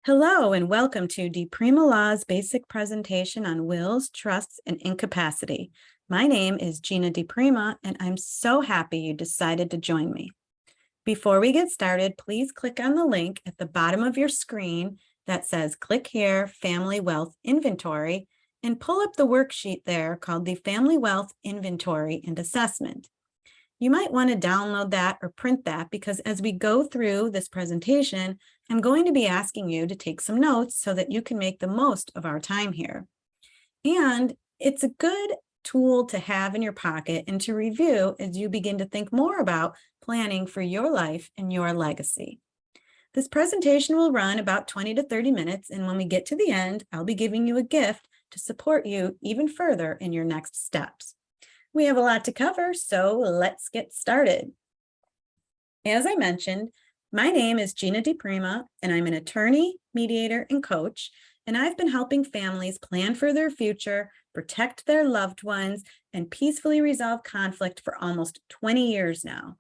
Hello and welcome to DiPrima Law's basic presentation on wills, trusts, and incapacity. My name is Gina DiPrima, and I'm so happy you decided to join me. Before we get started, please click on the link at the bottom of your screen that says Click Here, Family Wealth Inventory, and pull up the worksheet there called the Family Wealth Inventory and Assessment. You might want to download that or print that because as we go through this presentation, I'm going to be asking you to take some notes so that you can make the most of our time here. And it's a good tool to have in your pocket and to review as you begin to think more about planning for your life and your legacy. This presentation will run about 20 to 30 minutes, and when we get to the end, I'll be giving you a gift to support you even further in your next steps. We have a lot to cover, so let's get started. As I mentioned, my name is Gina DiPrima, and I'm an attorney, mediator, and coach, and I've been helping families plan for their future, protect their loved ones, and peacefully resolve conflict for almost 20 years now.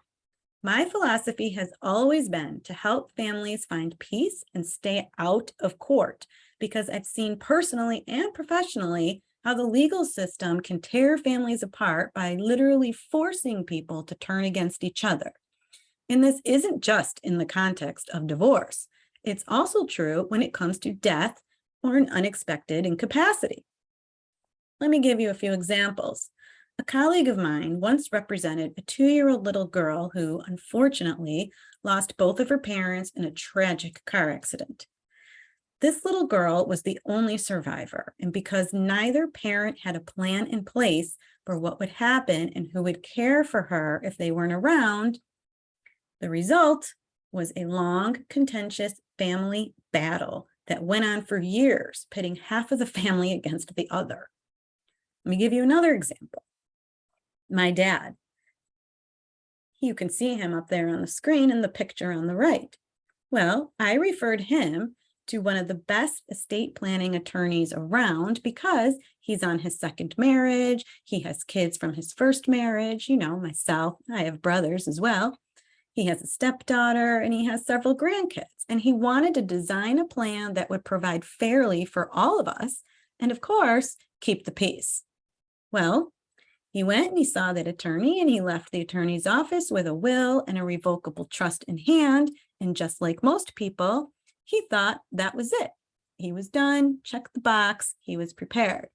My philosophy has always been to help families find peace and stay out of court, because I've seen personally and professionally how the legal system can tear families apart by literally forcing people to turn against each other. And this isn't just in the context of divorce. It's also true when it comes to death or an unexpected incapacity. Let me give you a few examples. A colleague of mine once represented a 2-year-old little girl who, unfortunately, lost both of her parents in a tragic car accident. This little girl was the only survivor, and because neither parent had a plan in place for what would happen and who would care for her if they weren't around, the result was a long, contentious family battle that went on for years, pitting half of the family against the other. Let me give you another example. My dad. You can see him up there on the screen in the picture on the right. Well, I referred him to one of the best estate planning attorneys around because he's on his second marriage. He has kids from his first marriage, myself. I have brothers as well. He has a stepdaughter and he has several grandkids. And he wanted to design a plan that would provide fairly for all of us and, of course, keep the peace. Well, he went and he saw that attorney and he left the attorney's office with a will and a revocable trust in hand. And just like most people, he thought that was it. He was done, checked the box, he was prepared.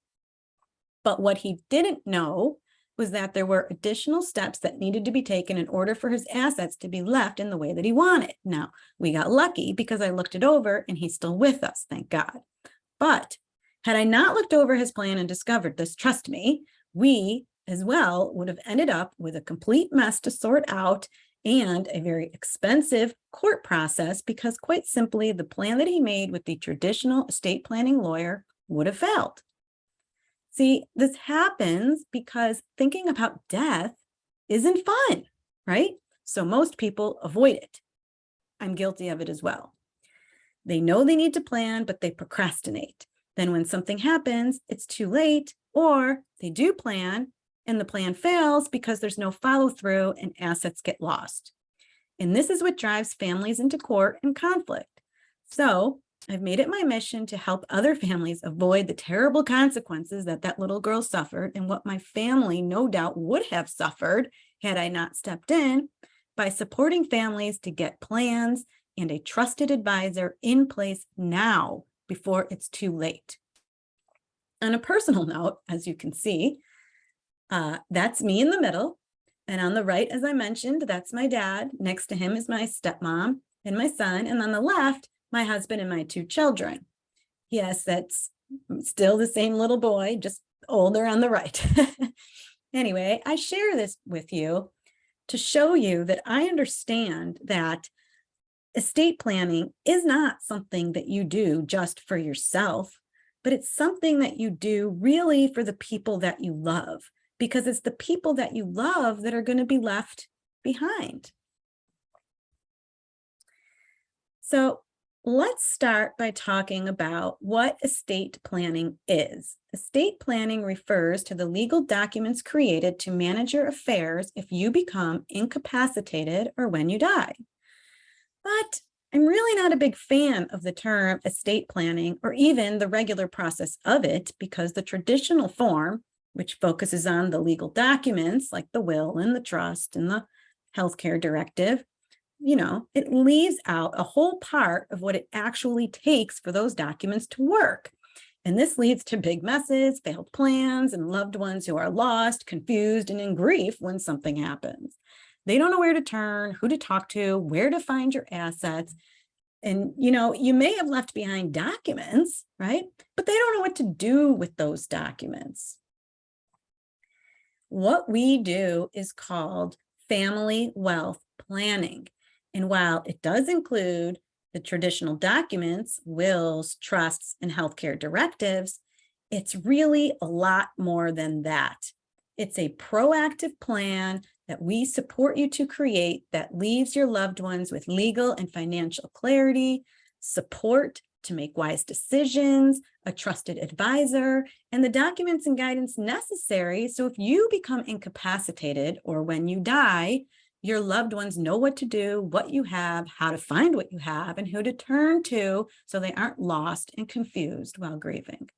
But what he didn't know was that there were additional steps that needed to be taken in order for his assets to be left in the way that he wanted. Now, we got lucky because I looked it over and he's still with us, thank God. But had I not looked over his plan and discovered this, trust me, we as well would have ended up with a complete mess to sort out and a very expensive court process because quite simply, the plan that he made with the traditional estate planning lawyer would have failed. See, this happens because thinking about death isn't fun, right? So most people avoid it. I'm guilty of it as well. They know they need to plan, but they procrastinate. Then when something happens, it's too late, or they do plan and the plan fails because there's no follow through and assets get lost. And this is what drives families into court and conflict. So I've made it my mission to help other families avoid the terrible consequences that little girl suffered and what my family no doubt would have suffered had I not stepped in by supporting families to get plans and a trusted advisor in place now before it's too late. On a personal note, as you can see, that's me in the middle. And on the right, as I mentioned, that's my dad. Next to him is my stepmom and my son. And on the left, my husband and my 2 children. Yes, that's still the same little boy, just older on the right. Anyway, I share this with you to show you that I understand that estate planning is not something that you do just for yourself, but it's something that you do really for the people that you love, because it's the people that you love that are going to be left behind. So let's start by talking about what estate planning is. Estate planning refers to the legal documents created to manage your affairs if you become incapacitated or when you die. But I I'm really not a big fan of the term estate planning or even the regular process of it, because the traditional form, which focuses on the legal documents like the will and the trust and the healthcare directive, it leaves out a whole part of what it actually takes for those documents to work. And this leads to big messes, failed plans, and loved ones who are lost, confused, and in grief when something happens. They don't know where to turn, who to talk to, where to find your assets. And, you may have left behind documents, right? But they don't know what to do with those documents. What we do is called family wealth planning. And while it does include the traditional documents, wills, trusts, and healthcare directives, it's really a lot more than that. It's a proactive plan that we support you to create that leaves your loved ones with legal and financial clarity, support to make wise decisions, a trusted advisor, and the documents and guidance necessary. So if you become incapacitated or when you die, your loved ones know what to do, what you have, how to find what you have, and who to turn to so they aren't lost and confused while grieving.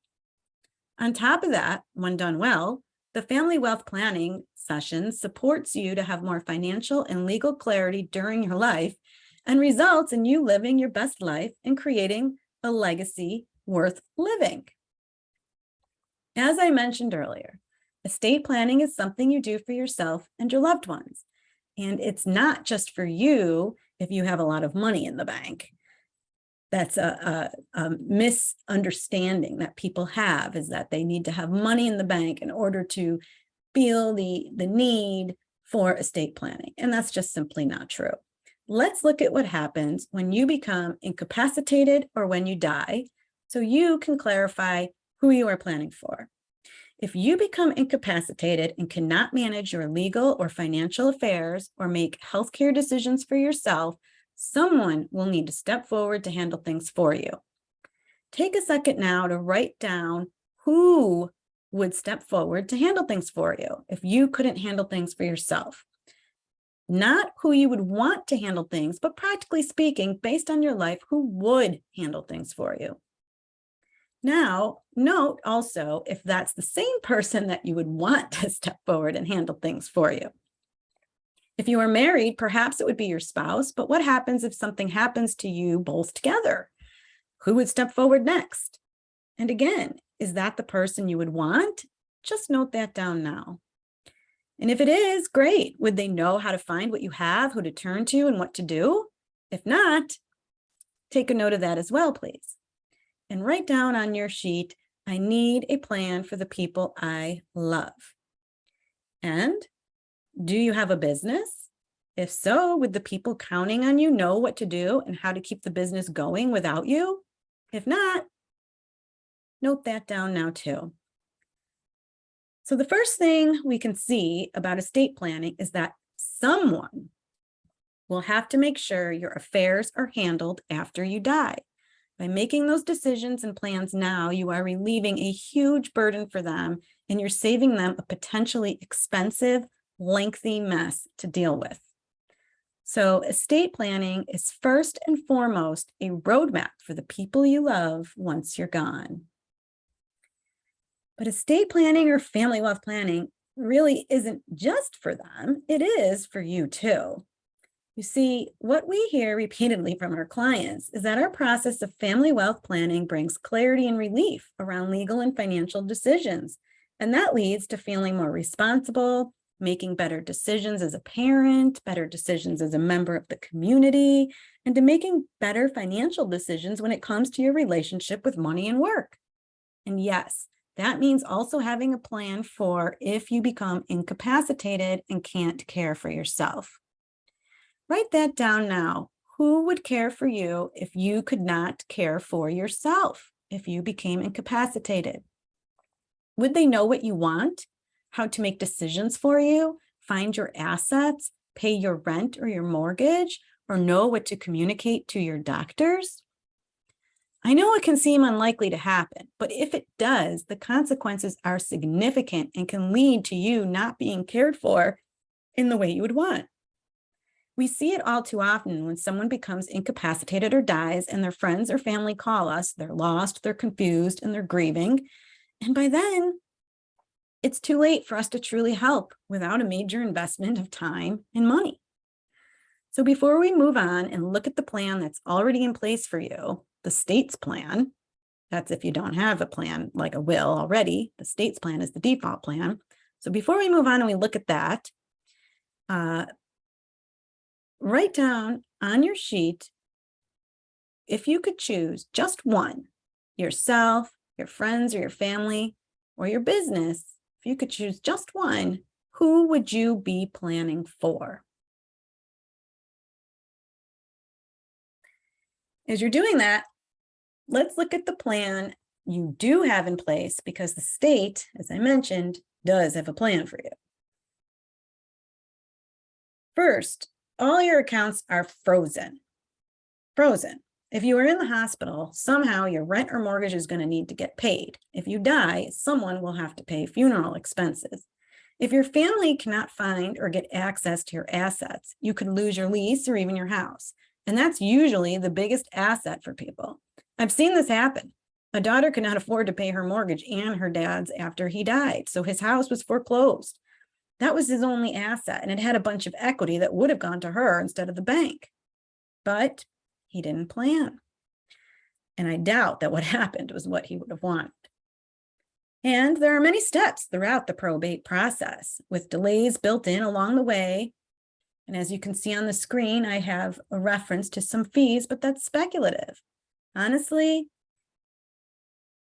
On top of that, when done well, the family wealth planning session supports you to have more financial and legal clarity during your life and results in you living your best life and creating a legacy worth living. As I mentioned earlier, estate planning is something you do for yourself and your loved ones. And it's not just for you if you have a lot of money in the bank. That's a misunderstanding that people have, is that they need to have money in the bank in order to feel the need for estate planning. And that's just simply not true. Let's look at what happens when you become incapacitated or when you die, so you can clarify who you are planning for. If you become incapacitated and cannot manage your legal or financial affairs or make healthcare decisions for yourself, someone will need to step forward to handle things for you. Take a second now to write down who would step forward to handle things for you if you couldn't handle things for yourself. Not who you would want to handle things, but practically speaking, based on your life, who would handle things for you. Now, note also if that's the same person that you would want to step forward and handle things for you. If you are married, perhaps it would be your spouse, but what happens if something happens to you both together? Who would step forward next? And again, is that the person you would want? Just note that down now. And if it is, great. Would they know how to find what you have, who to turn to, and what to do? If not, take a note of that as well, please. And write down on your sheet, I need a plan for the people I love. And do you have a business? If so, would the people counting on you know what to do and how to keep the business going without you? If not, note that down now too. So the first thing we can see about estate planning is that someone will have to make sure your affairs are handled after you die. By making those decisions and plans now, you are relieving a huge burden for them, and you're saving them a potentially expensive, lengthy mess to deal with. So estate planning is first and foremost a roadmap for the people you love once you're gone. But estate planning or family wealth planning really isn't just for them, it is for you too. You see, what we hear repeatedly from our clients is that our process of family wealth planning brings clarity and relief around legal and financial decisions. And that leads to feeling more responsible, making better decisions as a parent, better decisions as a member of the community, and to making better financial decisions when it comes to your relationship with money and work. And yes, that means also having a plan for if you become incapacitated and can't care for yourself. Write that down now. Who would care for you if you could not care for yourself, if you became incapacitated? Would they know what you want, how to make decisions for you, find your assets, pay your rent or your mortgage, or know what to communicate to your doctors? I know it can seem unlikely to happen, but if it does, the consequences are significant and can lead to you not being cared for in the way you would want. We see it all too often when someone becomes incapacitated or dies and their friends or family call us. They're lost, they're confused, and they're grieving. And by then, it's too late for us to truly help without a major investment of time and money. So before we move on and look at the plan that's already in place for you, the state's plan, that's if you don't have a plan like a will already, the state's plan is the default plan. So before we move on and we look at that, write down on your sheet, if you could choose just one, yourself, your friends, or your family, or your business, if you could choose just one, who would you be planning for? As you're doing that, let's look at the plan you do have in place, because the state, as I mentioned, does have a plan for you. First, all your accounts are frozen. Frozen. If you are in the hospital, somehow your rent or mortgage is going to need to get paid. If you die, someone will have to pay funeral expenses. If your family cannot find or get access to your assets, you could lose your lease or even your house. And that's usually the biggest asset for people. I've seen this happen. A daughter could not afford to pay her mortgage and her dad's after he died, so his house was foreclosed. That was his only asset, and it had a bunch of equity that would have gone to her instead of the bank. But he didn't plan. And I doubt that what happened was what he would have wanted. And there are many steps throughout the probate process, with delays built in along the way. And as you can see on the screen, I have a reference to some fees, but that's speculative. Honestly,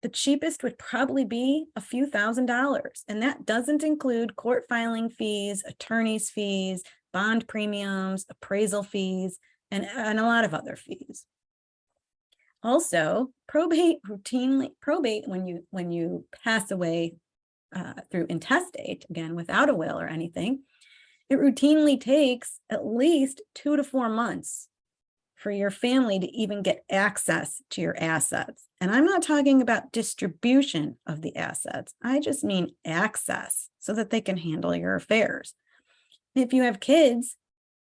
the cheapest would probably be a few $1,000s, and that doesn't include court filing fees, attorney's fees, bond premiums, appraisal fees, and a lot of other fees. Also, probate when you pass away through intestate, again, without a will or anything, it routinely takes at least 2 to 4 months for your family to even get access to your assets. And I'm not talking about distribution of the assets. I just mean access so that they can handle your affairs. If you have kids,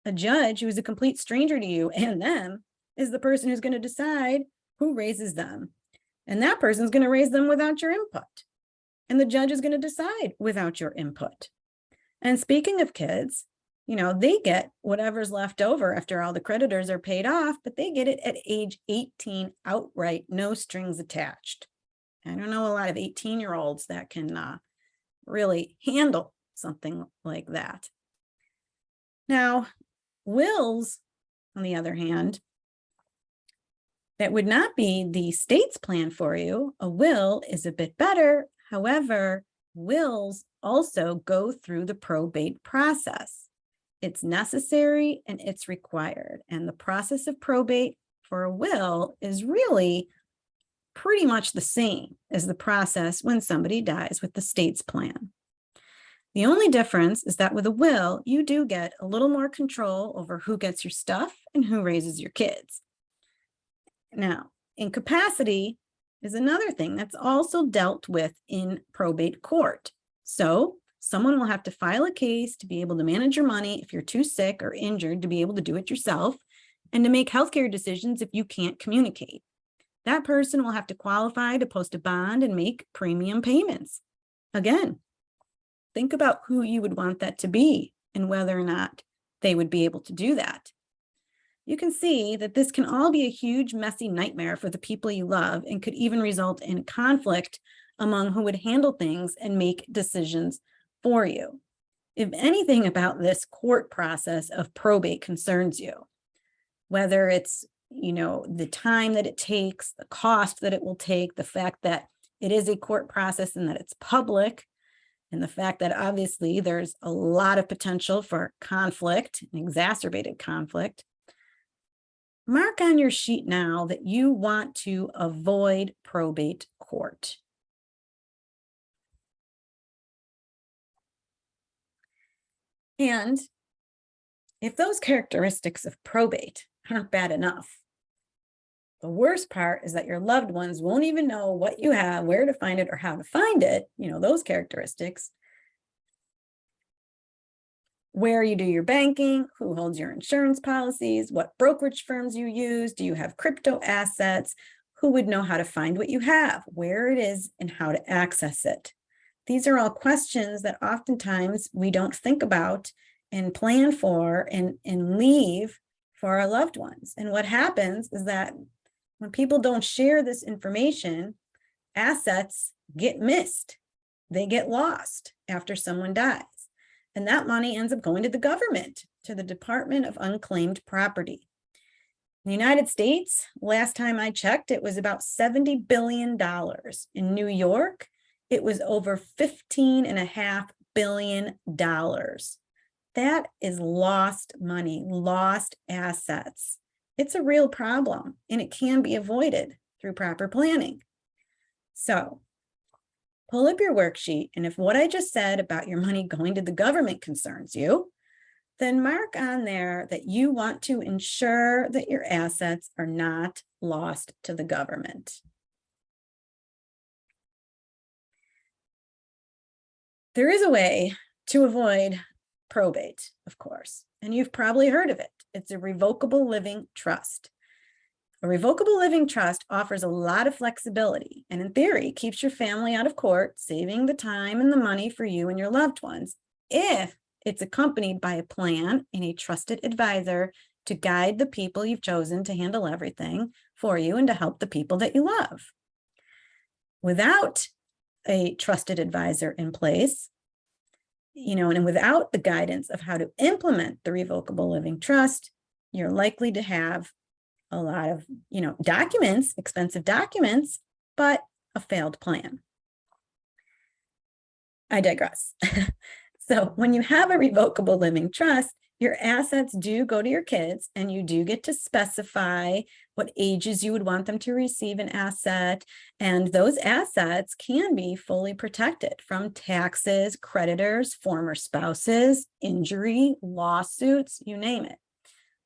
a judge who is a complete stranger to you and them is the person who's going to decide who raises them. And that person is going to raise them without your input. And the judge is going to decide without your input. And speaking of kids, they get whatever's left over after all the creditors are paid off, but they get it at age 18 outright, no strings attached. I don't know a lot of 18-year-olds that can really handle something like that. Now, wills, on the other hand, that would not be the state's plan for you. A will is a bit better. However, wills also go through the probate process. It's necessary and it's required. And the process of probate for a will is really pretty much the same as the process when somebody dies with the state's plan. The only difference is that with a will, you do get a little more control over who gets your stuff and who raises your kids. Now, incapacity is another thing that's also dealt with in probate court. So someone will have to file a case to be able to manage your money if you're too sick or injured to be able to do it yourself, and to make healthcare decisions if you can't communicate. That person will have to qualify to post a bond and make premium payments. Again, think about who you would want that to be and whether or not they would be able to do that. You can see that this can all be a huge, messy nightmare for the people you love and could even result in conflict among who would handle things and make decisions for you. If anything about this court process of probate concerns you, whether it's, the time that it takes, the cost that it will take, the fact that it is a court process and that it's public, and the fact that obviously there's a lot of potential for conflict and exacerbated conflict, mark on your sheet now that you want to avoid probate court. And if those characteristics of probate aren't bad enough, the worst part is that your loved ones won't even know what you have, where to find it, or how to find it, those characteristics. where you do your banking, who holds your insurance policies, what brokerage firms you use, do you have crypto assets, who would know how to find what you have, where it is, and how to access it. These are all questions that oftentimes we don't think about and plan for and leave for our loved ones. And what happens is that when people don't share this information, assets get missed. They get lost after someone dies. And that money ends up going to the government, to the Department of Unclaimed Property. In the United States, last time I checked, it was about $70 billion. In New York, it was over $15.5 billion. That is lost money, lost assets. It's a real problem, and it can be avoided through proper planning. So, pull up your worksheet, and if what I just said about your money going to the government concerns you, then mark on there that you want to ensure that your assets are not lost to the government. There is a way to avoid probate, of course, and you've probably heard of it. It's a revocable living trust. A revocable living trust offers a lot of flexibility and, in theory, keeps your family out of court, saving the time and the money for you and your loved ones, if it's accompanied by a plan and a trusted advisor to guide the people you've chosen to handle everything for you and to help the people that you love. Without a trusted advisor in place, and without the guidance of how to implement the revocable living trust, you're likely to have a lot of, documents, expensive documents, but a failed plan. I digress. So when you have a revocable living trust, your assets do go to your kids, and you do get to specify what ages you would want them to receive an asset. And those assets can be fully protected from taxes, creditors, former spouses, injury, lawsuits, you name it.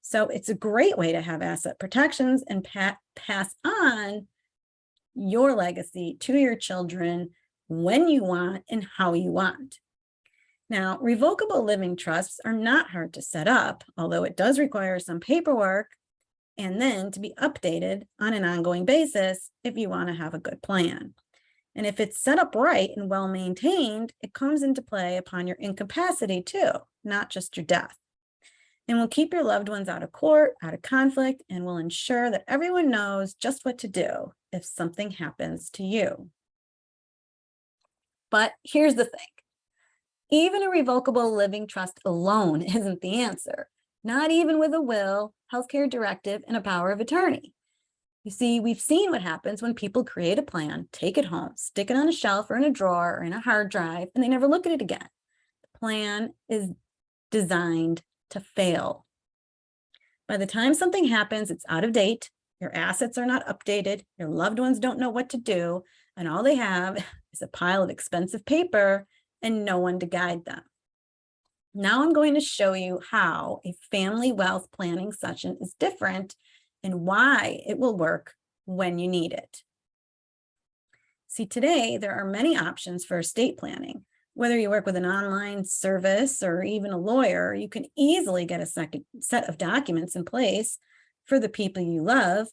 So it's a great way to have asset protections and pass on your legacy to your children when you want and how you want. Now, revocable living trusts are not hard to set up, although it does require some paperwork and then to be updated on an ongoing basis if you want to have a good plan. And if it's set up right and well maintained, it comes into play upon your incapacity too, not just your death. And will keep your loved ones out of court, out of conflict, and will ensure that everyone knows just what to do if something happens to you. But here's the thing. Even a revocable living trust alone isn't the answer, not even with a will, healthcare directive, and a power of attorney. You see, we've seen what happens when people create a plan, take it home, stick it on a shelf or in a drawer or in a hard drive, and they never look at it again. The plan is designed to fail. By the time something happens, it's out of date, your assets are not updated, your loved ones don't know what to do, and all they have is a pile of expensive paper and no one to guide them. Now I'm going to show you how a family wealth planning session is different and why it will work when you need it. See, today there are many options for estate planning. Whether you work with an online service or even a lawyer, you can easily get a second set of documents in place for the people you love,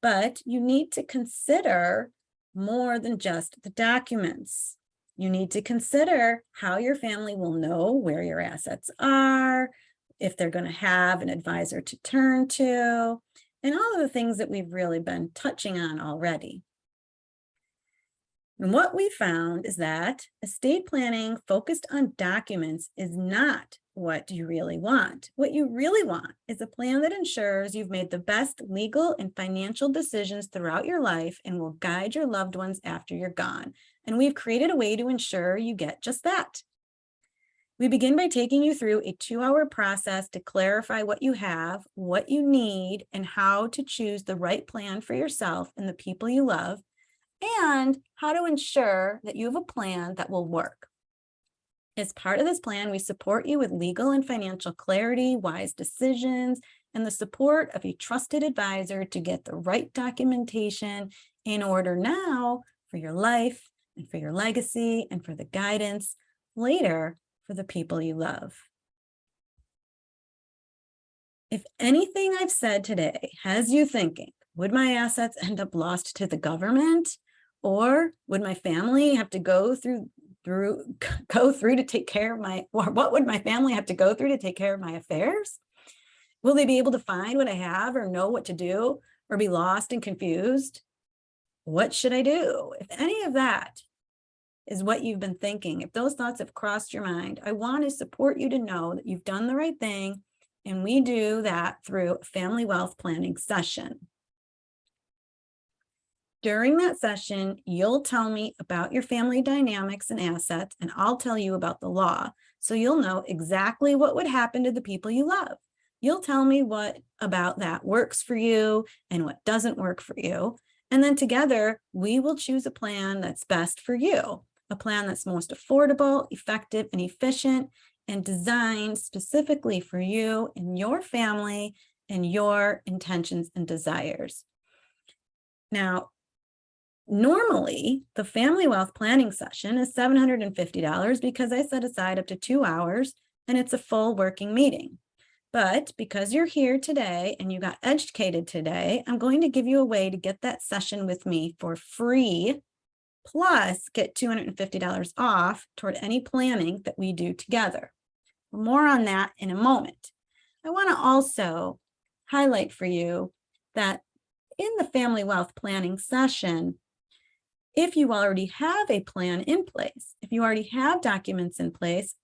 but you need to consider more than just the documents. You need to consider how your family will know where your assets are, if they're going to have an advisor to turn to, and all of the things that we've really been touching on already. And what we found is that estate planning focused on documents is not what you really want. What you really want is a plan that ensures you've made the best legal and financial decisions throughout your life and will guide your loved ones after you're gone. And we've created a way to ensure you get just that. We begin by taking you through a 2-hour process to clarify what you have, what you need, and how to choose the right plan for yourself and the people you love, and how to ensure that you have a plan that will work. As part of this plan, we support you with legal and financial clarity, wise decisions, and the support of a trusted advisor to get the right documentation in order now for your life and for your legacy and for the guidance later for the people you love. If anything I've said today has you thinking, would my assets end up lost to the government? Or would my family have to go through to take care of or what would my family have to go through to take care of my affairs? Will they be able to find what I have or know what to do or be lost and confused? What should I do? If any of that is what you've been thinking, if those thoughts have crossed your mind, I want to support you to know that you've done the right thing. And we do that through a family wealth planning session. During that session, you'll tell me about your family dynamics and assets, and I'll tell you about the law. So you'll know exactly what would happen to the people you love. You'll tell me what about that works for you and what doesn't work for you. And then together, we will choose a plan that's best for you, a plan that's most affordable, effective, and efficient, and designed specifically for you and your family and your intentions and desires. Now, normally, the family wealth planning session is $750 because I set aside up to 2 hours and it's a full working meeting. But because you're here today and you got educated today, I'm going to give you a way to get that session with me for free, plus get $250 off toward any planning that we do together. More on that in a moment. I want to also highlight for you that in the family wealth planning session, if you already have a plan in place, if you already have documents in place,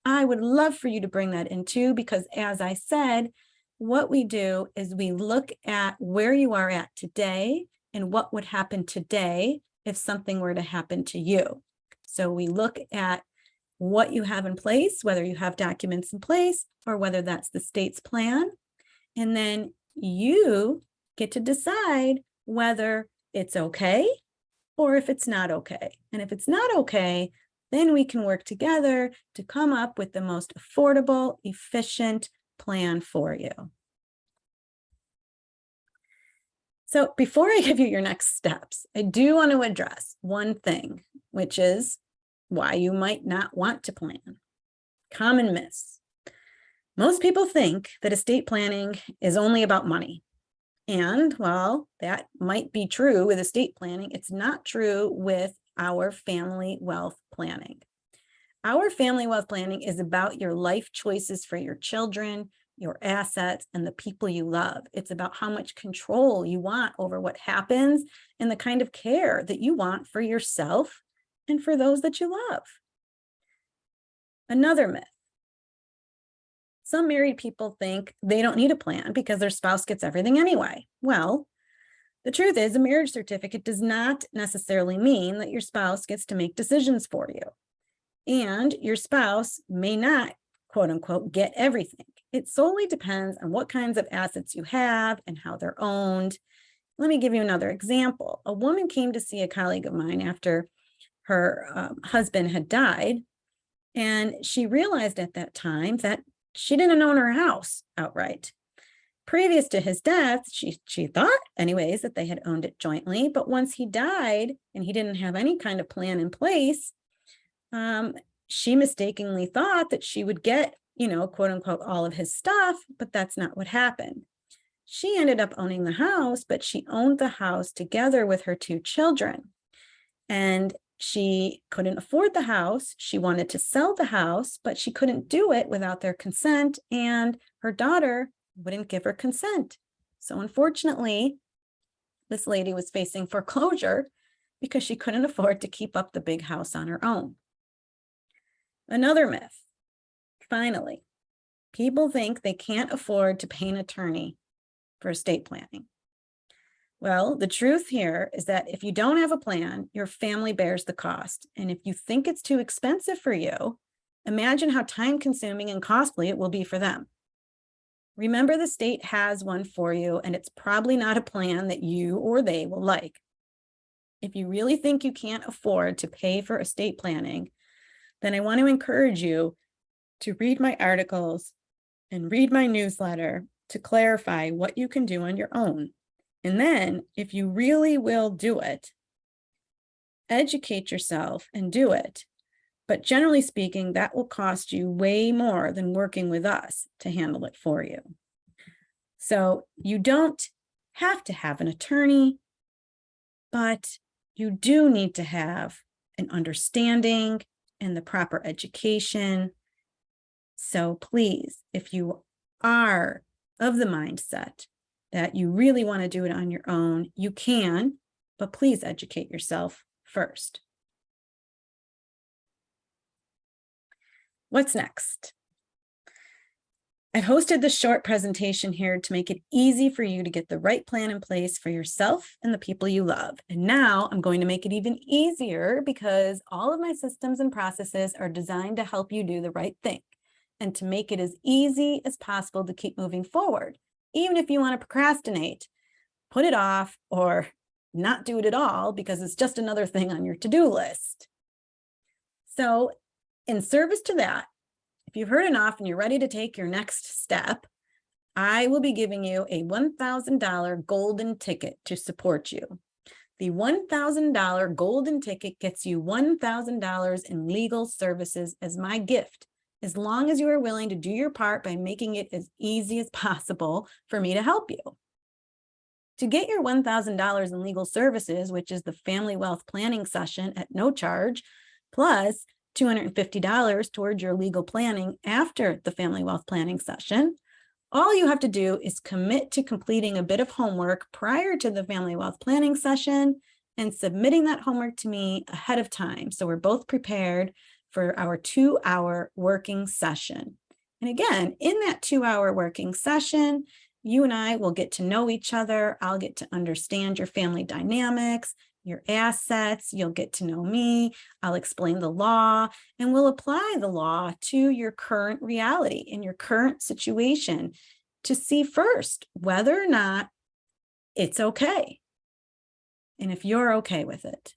I would love for you to bring that in too, because as I said, what we do is we look at where you are at today and what would happen today if something were to happen to you. So we look at what you have in place, whether you have documents in place or whether that's the state's plan. And then you get to decide whether it's okay or if it's not okay. And if it's not okay, then we can work together to come up with the most affordable, efficient plan for you. So before I give you your next steps, I do want to address one thing, which is why you might not want to plan. Common myths. Most people think that estate planning is only about money. And while that might be true with estate planning, it's not true with our family wealth planning. Our family wealth planning is about your life choices for your children, your assets, and the people you love. It's about how much control you want over what happens and the kind of care that you want for yourself and for those that you love. Another myth. Some married people think they don't need a plan because their spouse gets everything anyway. Well, the truth is a marriage certificate does not necessarily mean that your spouse gets to make decisions for you. And your spouse may not, quote unquote, get everything. It solely depends on what kinds of assets you have and how they're owned. Let me give you another example. A woman came to see a colleague of mine after her husband had died, and she realized at that time that she didn't own her house outright. Previous to his death, she thought anyways that they had owned it jointly, but once he died and he didn't have any kind of plan in place, she mistakenly thought that she would get, quote unquote, all of his stuff, but that's not what happened. She ended up owning the house, but she owned the house together with her 2 children. And she couldn't afford the house. She wanted to sell the house, but she couldn't do it without their consent. And her daughter wouldn't give her consent. So unfortunately, this lady was facing foreclosure because she couldn't afford to keep up the big house on her own. Another myth. Finally, people think they can't afford to pay an attorney for estate planning. Well, the truth here is that if you don't have a plan, your family bears the cost. And if you think it's too expensive for you, imagine how time-consuming and costly it will be for them. Remember, the state has one for you, and it's probably not a plan that you or they will like. If you really think you can't afford to pay for estate planning, then I want to encourage you to read my articles and read my newsletter to clarify what you can do on your own. And then, if you really will do it, educate yourself and do it. But generally speaking, that will cost you way more than working with us to handle it for you. So you don't have to have an attorney, but you do need to have an understanding and the proper education. So please, if you are of the mindset that you really want to do it on your own, you can, but please educate yourself first. What's next? I've hosted this short presentation here to make it easy for you to get the right plan in place for yourself and the people you love. And now I'm going to make it even easier because all of my systems and processes are designed to help you do the right thing and to make it as easy as possible to keep moving forward. Even if you want to procrastinate, put it off, or not do it at all because it's just another thing on your to-do list. So in service to that, if you've heard enough and you're ready to take your next step, I will be giving you a $1,000 golden ticket to support you. The $1,000 golden ticket gets you $1,000 in legal services as my gift, as long as you are willing to do your part by making it as easy as possible for me to help you. To get your $1,000 in legal services, which is the family wealth planning session at no charge, plus $250 towards your legal planning after the family wealth planning session, all you have to do is commit to completing a bit of homework prior to the family wealth planning session and submitting that homework to me ahead of time. So we're both prepared for our 2-hour working session. And again, in that 2-hour working session, you and I will get to know each other. I'll get to understand your family dynamics, your assets. You'll get to know me. I'll explain the law, and we'll apply the law to your current reality in your current situation to see first whether or not it's okay, and if you're okay with it.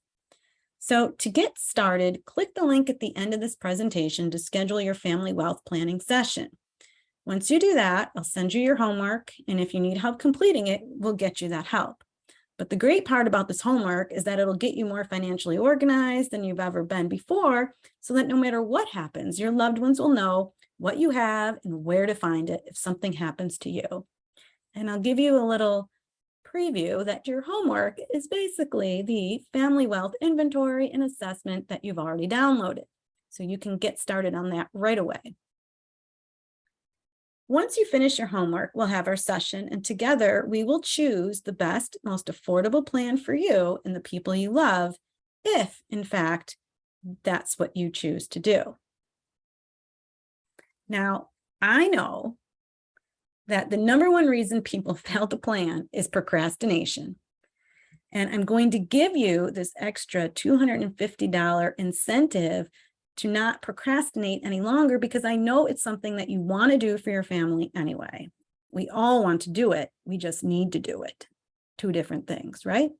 So to get started, click the link at the end of this presentation to schedule your family wealth planning session. Once you do that, I'll send you your homework, and if you need help completing it, we'll get you that help. But the great part about this homework is that it'll get you more financially organized than you've ever been before, so that no matter what happens, your loved ones will know what you have and where to find it if something happens to you. And I'll give you a little preview that your homework is basically the family wealth inventory and assessment that you've already downloaded. So you can get started on that right away. Once you finish your homework, we'll have our session, and together we will choose the best, most affordable plan for you and the people you love, if, in fact, that's what you choose to do. Now, I know that the number one reason people fail to plan is procrastination. And I'm going to give you this extra $250 incentive to not procrastinate any longer, because I know it's something that you want to do for your family anyway. We all want to do it. We just need to do it. Two different things, right?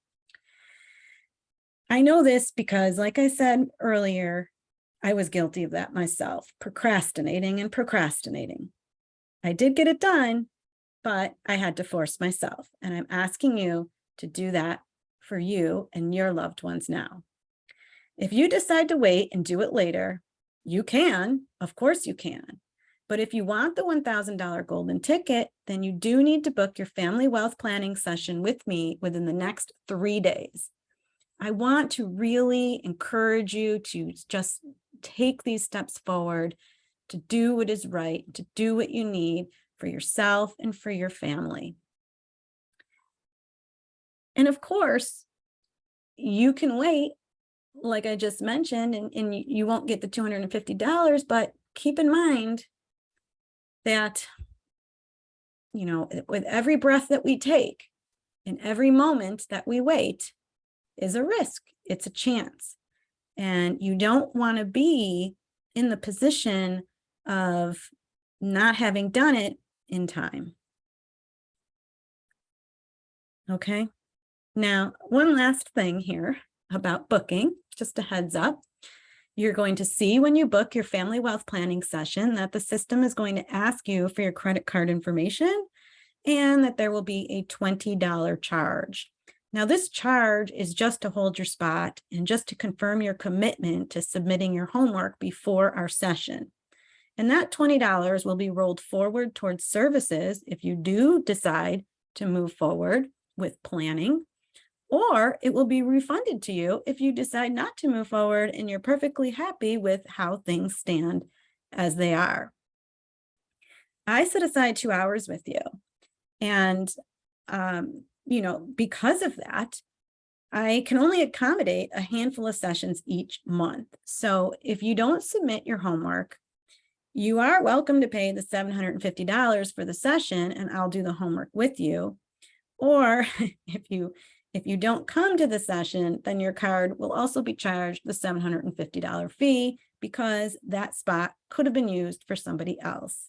I know this because, like I said earlier, I was guilty of that myself, procrastinating and procrastinating. I did get it done, but I had to force myself. And I'm asking you to do that for you and your loved ones now. If you decide to wait and do it later, you can, of course you can. But if you want the $1,000 golden ticket, then you do need to book your family wealth planning session with me within the next 3 days. I want to really encourage you to just take these steps forward, to do what is right, to do what you need for yourself and for your family. And of course, you can wait, like I just mentioned, and you won't get the $250, but keep in mind that, you know, with every breath that we take and every moment that we wait is a risk. It's a chance. And you don't want to be in the position of not having done it in time. Okay. Now, one last thing here about booking, just a heads up. You're going to see when you book your family wealth planning session that the system is going to ask you for your credit card information and that there will be a $20 charge. Now, this charge is just to hold your spot and just to confirm your commitment to submitting your homework before our session. And that $20 will be rolled forward towards services if you do decide to move forward with planning, or it will be refunded to you if you decide not to move forward and you're perfectly happy with how things stand as they are. I set aside 2 hours with you. And, because of that, I can only accommodate a handful of sessions each month. So if you don't submit your homework, you are welcome to pay the $750 for the session and I'll do the homework with you. Or if you don't come to the session, then your card will also be charged the $750 fee because that spot could have been used for somebody else.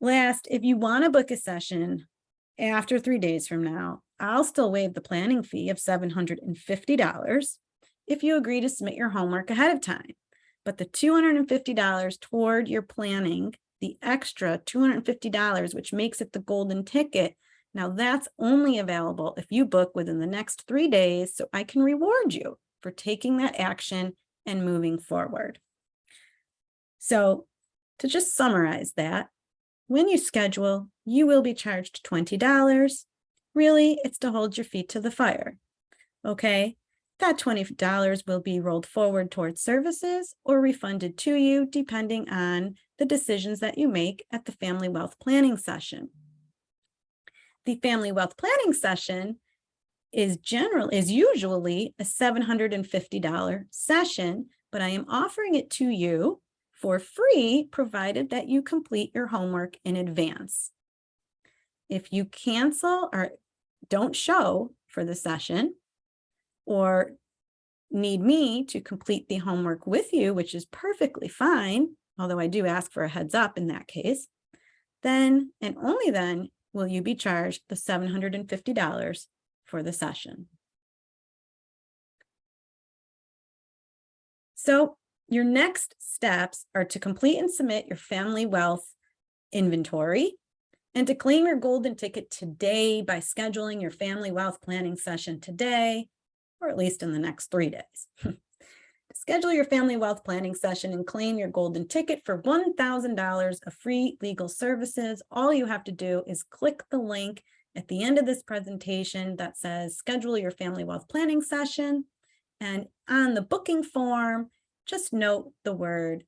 Last, if you want to book a session after 3 days from now, I'll still waive the planning fee of $750 if you agree to submit your homework ahead of time. But the $250 toward your planning, the extra $250, which makes it the golden ticket, now that's only available if you book within the next 3 days, so I can reward you for taking that action and moving forward. So to just summarize that, when you schedule, you will be charged $20. Really, it's to hold your feet to the fire. Okay, that $20 will be rolled forward towards services or refunded to you depending on the decisions that you make at the family wealth planning session. The family wealth planning session is usually a $750 session, but I am offering it to you for free, provided that you complete your homework in advance. If you cancel or don't show for the session or need me to complete the homework with you, which is perfectly fine, although I do ask for a heads up in that case, then and only then will you be charged the $750 for the session. So your next steps are to complete and submit your family wealth inventory and to claim your golden ticket today by scheduling your family wealth planning session today, or at least in the next 3 days. To schedule your family wealth planning session and claim your golden ticket for $1,000 of free legal services, all you have to do is click the link at the end of this presentation that says schedule your family wealth planning session. And on the booking form, just note the word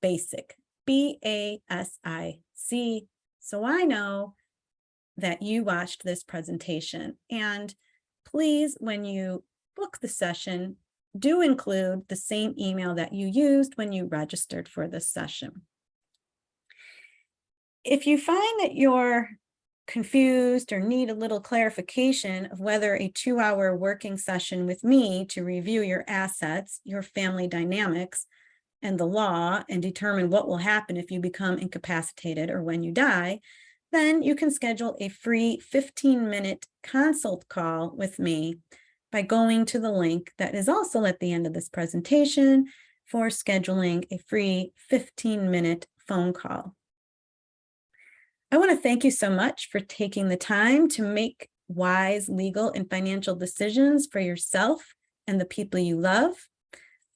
BASIC, B-A-S-I-C, so I know that you watched this presentation. And please, when you book the session, do include the same email that you used when you registered for this session. If you find that you're confused or need a little clarification of whether a 2-hour working session with me to review your assets, your family dynamics, and the law and determine what will happen if you become incapacitated or when you die, then you can schedule a free 15-minute consult call with me by going to the link that is also at the end of this presentation for scheduling a free 15-minute phone call. I want to thank you so much for taking the time to make wise legal and financial decisions for yourself and the people you love.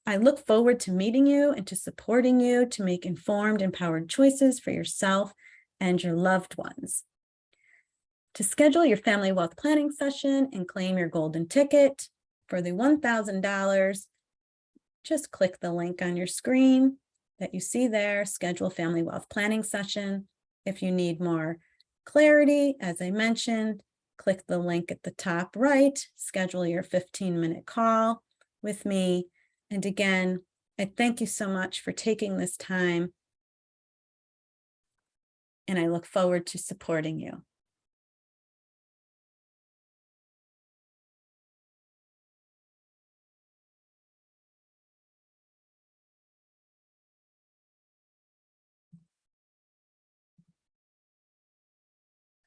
I look forward to meeting you and to supporting you to make informed, empowered choices for yourself and your loved ones. To schedule your family wealth planning session and claim your golden ticket for the $1,000, just click the link on your screen that you see there, schedule family wealth planning session. If you need more clarity, as I mentioned, click the link at the top right, schedule your 15-minute call with me. And again, I thank you so much for taking this time, and I look forward to supporting you.